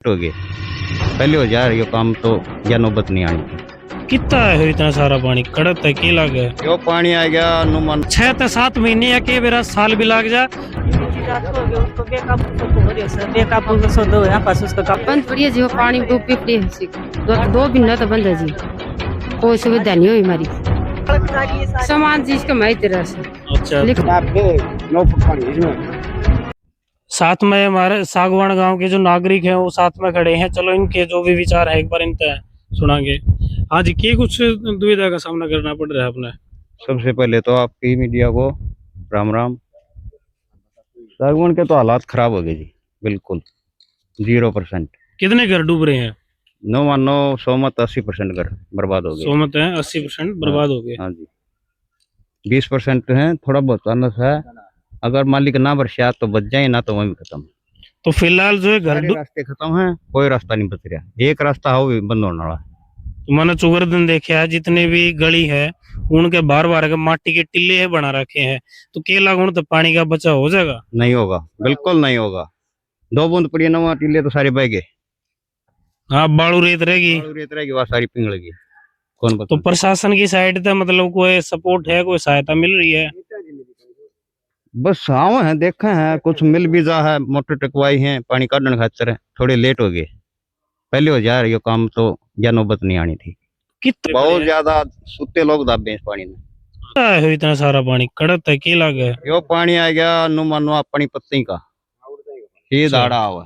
हो गए पहले हो जा रही काम तो या नौबत नहीं आनी थी। कितना है इतना सारा पानी कड़त है की लग है जो पानी आ गया अनुमान 6 से 7 महीने या के बेरा साल भी लग जा बंद पड़ी है जी वो पानी डूबी पड़ी है सी। दो महीना तो बंद है जी, कोई सुविधा नहीं हुई हमारी। सामान जी इसका मैं तेरा से अच्छा लेकिन 9 फुट पानी इसमें। साथ में हमारे सागवान गांव के जो नागरिक हैं वो साथ में खड़े हैं। चलो इनके जो भी विचार है एक बार इनका सुनाएंगे। हाँ जी, की कुछ दुविधा का सामना करना पड़ रहा है अपने? सबसे पहले तो आपकी मीडिया को राम राम। सागवान के तो हालात खराब हो गए जी, बिल्कुल 0%। कितने घर डूब रहे हैं? 9 सोमत 80% घर बर्बाद हो गए। सोमत है 80% बर्बाद हो गए। हाँ जी, 20% है थोड़ा बहुत चांस है। अगर मालिक ना बरसात तो बच जाए, ना तो वहीं खत्म। तो फिलहाल जो है घर सारे रास्ते खत्म हैं, कोई रास्ता नहीं बच रहा। एक रास्ता हो भी बंद होने वाला है। मैंने चुगर दिन देखे है जितने भी गली है उनके बार बार के माटी के टिल्ले है बना रखे हैं। तो केला गुण तो पानी का बचाव हो जाएगा? नहीं होगा, बिल्कुल नहीं होगा। 2 बूंद पड़ी नवा टीले तो सारे बह गए। हाँ, बालू रेत रहेगी। बालू रेत रहेगी, वहाँ सारी पिघल गई। कौन बता? तो प्रशासन की साइड से मतलब कोई सपोर्ट है, कोई सहायता मिल रही है? बस आवे हैं, देखे हैं, कुछ मिल भी जा है। मोटर टकवाई है पानी काटने खातर, थोड़े लेट हो गए। पहले हो जा रही काम तो या नौबत नहीं आनी थी। कितने बहुत ज्यादा सुते लोग दाबे इस पानी में। है इतना सारा पानी कड़त है की लग है? जो पानी आ गया नु मानो अपनी पत्ती का सीधा आड़ा हुआ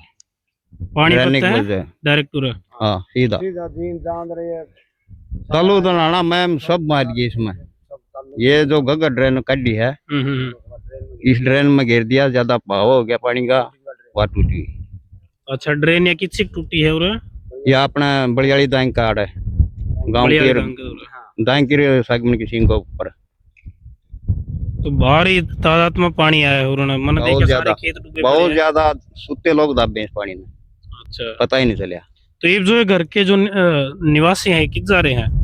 पानी ड्रेनेज पत्ता है वजह। डायरेक्ट पूरा। हाँ सीधा चालू तो नाना मैम सब मार गई इसमें। ये जो गगर ड्रेन काटी है, इस ड्रेन में घेर दिया, ज्यादा बहाव हो गया पानी का, वह टूटी। अच्छा, ड्रेन या किससे टूटी है? और यह अपना बलियाड़ी दांग का आड़ है, गाँव के दांग की सागमन की सींग के ऊपर। तो भारी तादाद में पानी आया है। उन्होंने मैंने बहुत देखा ज्यादा, सारे खेत डूबे बहुत पड़े हैं। ज्यादा सुते लोग दाबे इस पानी में, अच्छा, पता ही नहीं चलिया। तो ये जो है घर के जो निवासी हैं किस जा रहे हैं?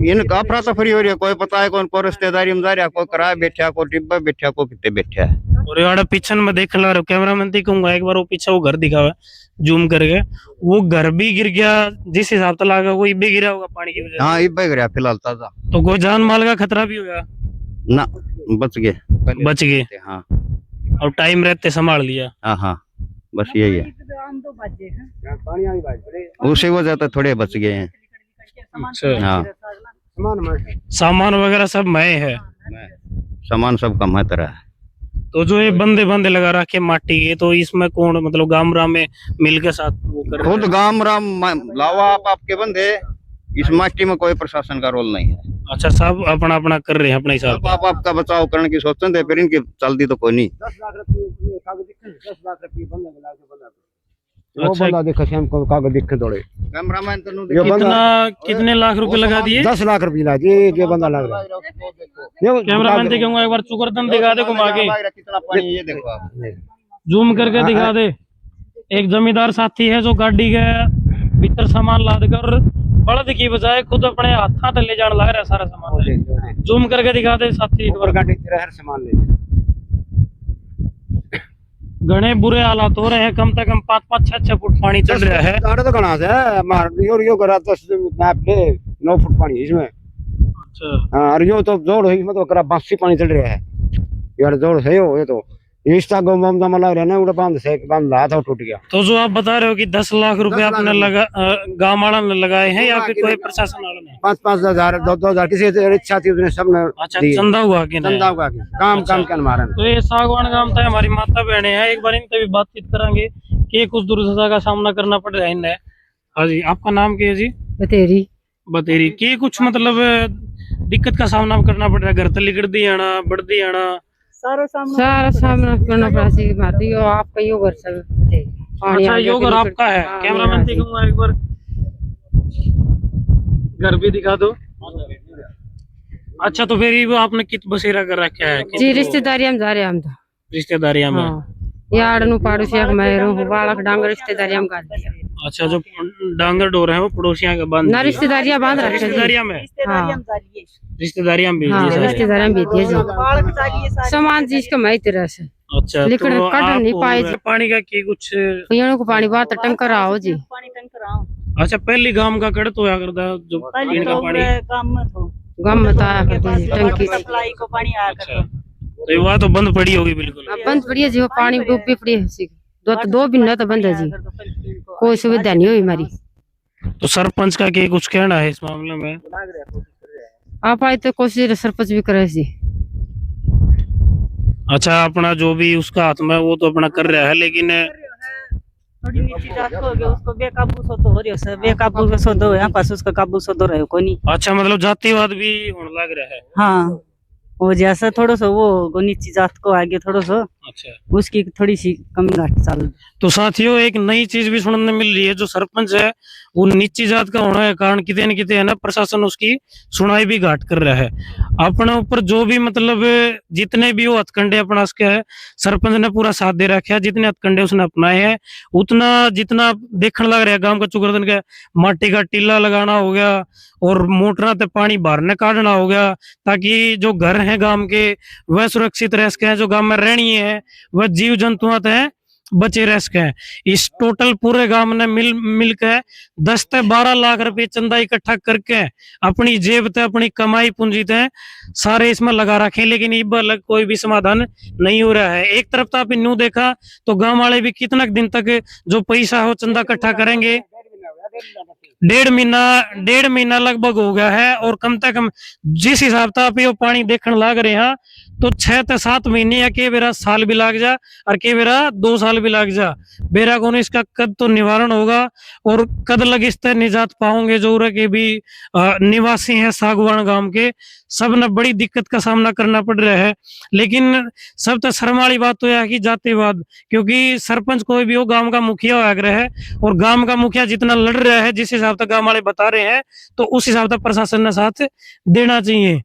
इनका अफरा तफरी हो रही है, कोई पता है कौन को रिश्तेदारी में जा रहा, कोई किराए बैठा, कोई टिब्बा बैठा, कोई कितने बैठा है। और यार पीछे में देख ला रहे हो, कैमरामैन दिखाऊंगा एक बार वो पीछे वो घर दिखावा जूम करके। वो घर भी गिर गया जिस हिसाब से लगा, वो भी गिरा होगा पानी की वजह हाँ इब्बा गिरा फिलहाल ताजा। से। तो कोई जान माल का खतरा भी होगा? ना, बच गए, बच गए। हाँ और टाइम रहते संभाल लिया। हाँ हाँ, बस यही है, उसी वजह से थोड़े बच गए हैं। अच्छा, हाँ सामान वगैरह सब मय है। सामान सब कम है तरह है। तो जो ये बंदे बंदे लगा रखे माटी के, तो इसमें कौन मतलब गामरा में मिल के साथ वो कर रहे खुद हैं? गाम राम लावा आप आपके बंदे, इस माटी में कोई प्रशासन का रोल नहीं है। अच्छा, सब अपना अपना कर रहे हैं अपने हिसाब आप आपका बचाव करने की सोचते थे, फिर इनकी चलती तो कोई नहीं। 10 लाख रुपये बंदा मिला के बंदा वो अच्छा। बंदा देखो शाम को कागज दिखे दौड़े। कैमरामैन तो ये कितना कितने लाख रुपए लगा दिए? 10 लाख रुपये ला जी, ये बंदा लग रहा है। कैमरामैन दिखाऊंगा एक बार, चुकरदन दिखा दे घुमा के, कितना पानी ये देखो आप। जूम करके दिखा दे। एक जमींदार साथी है जो गाड़ी के भीतर सामान लाद कर बड़द की बजाय खुद अपने हाथा तले जान लग रहा है सारा सामान। जूम करके दिखा दे साथी एक बार। गाड़ी तेरा हर सामान ले घने बुरे हालात हो रहे हैं, कम से कम 5-6 फुट पानी चढ़ रहा है। आड़े तो घना है मार यो करा 10 मैप ले 9 फुट पानी इसमें। अच्छा, हाँ, और यो तो जोड़ है इसमें तो करा 82 पानी चल रहा है यार, जोड़ है ये तो इसका गोम दम लग रहा है ना, उड़ा बांध से बांध रहा था टूट गया। तो जो आप बता रहे हो कि 10 लाख रुपए आपने लगा गाँव वाला ने लगाए हैं या फिर कोई प्रशासन वाला ने? 5-5 हजार 2-2 हजार किसी इच्छा थी उसने सबने अच्छा, दिए। चंदा हुआ कि नहीं? चंदा का काम काम के मारा। तो ये सागवान गांव था, हमारी माता बहने हैं, एक बार इनसे भी बातचीत करेंगे कि कुछ दुर्दशा का सामना करना पड़ रहा है इन्हें। हाँ जी, आपका नाम क्या है जी? बतेरी बतेरी। के कुछ मतलब दिक्कत का सामना करना पड़ रहा है? घर तली गिरदी आना, बढ़दी आना, सारा सामना करना पड़ा सी माती यो आपका यो घर सब पानी अच्छा, आ गया यो घर कि आपका है? हाँ, कैमरामैन मेरा दिखाऊंगा एक बार, घर भी दिखा दो। अच्छा, तो फिर ये वो आपने कित बसेरा कर रखा है? जी रिश्तेदारी हम जा रहे हैं हम तो। रिश्तेदारियां में? हाँ, यार नु पाड़ोसी मैं रहूं बालक डांग रिश्तेदारी हम कर दिया। अच्छा, जो डांगर डोर है वो पड़ोसियां के बांध ना रिश्तेदारियां बांध रखे जी। रिश्तेदारियां में हाँ रिश्तेदारियां भी हाँ ये सारे। रिश्तेदारियां भी दिए जी सामान जी इसका मैं तरह से अच्छा लेकिन तो कट नहीं आप पाए जी। पानी का की कुछ पियण को पानी बात टंकर आओ जी अच्छा पहली गांव का कड़त होया करता जो पीने का पानी गम में तो आया करते जी टंकी से। अच्छा तो ये वहाँ तो बंद पड़ी होगी बिल्कुल अब बंद पड़ी है जी वो पानी डूबी पड़ी है सी दो महीना तो बंद है जी कोई सुविधा नहीं हुई हमारी। तो सरपंच का क्या कुछ कहना है इस मामले में? आप आए तो कोशिश सरपंच भी करे जी। अच्छा अपना जो भी उसका हाथ में वो तो अपना कर रहा है लेकिन थोड़ी नीची जात को हो गया उसको बेकाबू सो तो हो रही है बेकाबू सो दो यहाँ पास उसका काबू सो दो रहे को नहीं। अच्छा मतलब जातिवाद भी होने लग रहा है। हाँ वो जैसा थोड़ा सा वो नीची जात को आगे थोड़ा सा अच्छा उसकी थोड़ी सी कमी घाट चाल। तो साथियों एक नई चीज भी सुनने मिल रही है जो सरपंच है वो नीची जात का होने के कारण किते न किते है ना प्रशासन उसकी सुनाई भी घाट कर रहा है। अपने ऊपर जो भी मतलब जितने भी वो हथकंडे अपना उसके है सरपंच ने पूरा साथ दे रखा है जितने हथकंडे उसने अपनाए हैं उतना जितना देखने लग रहा है गांव का चुकरदन का माटी का टीला लगाना हो गया और मोटरा ते पानी बाहर निकालना हो गया ताकि जो घर है गांव के वह सुरक्षित रह सके जो गांव में रहनी है वह जीव जंतुओं ते बचे रह सके। इस टोटल पूरे गांव ने मिल के 10 से 12 लाख रुपए चंदा इकट्ठा करके अपनी जेब ते अपनी कमाई पूंजी ते सारे इसमें लगा रखे लेकिन इब अलग कोई भी समाधान नहीं हो रहा है। एक तरफ तो आप न्यू देखा तो गांव वाले भी कितना दिन तक जो पैसा हो चंदा इकट्ठा करेंगे 1.5 महीना लगभग हो गया है और कम से कम जिस हिसाब से आप ये पानी देखने लग रहे हैं तो 6 से 7 महीने या के बेरा साल भी लग जा और के बेरा 2 साल भी लग जा बेरा को इसका कद तो निवारण होगा और कद लग इस तरह निजात पाओगे जो के भी निवासी हैं सागवान गांव के सब ने बड़ी दिक्कत का सामना करना पड़ रहा है। लेकिन सब तो शर्म वाली बात तो यह है कि जातिवाद क्योंकि सरपंच कोई भी हो गांव का मुखिया होया है और गांव का मुखिया जितना लड़ रहा है जिस हिसाब से गांव वाले बता रहे हैं तो उस हिसाब से प्रशासन ने साथ देना चाहिए।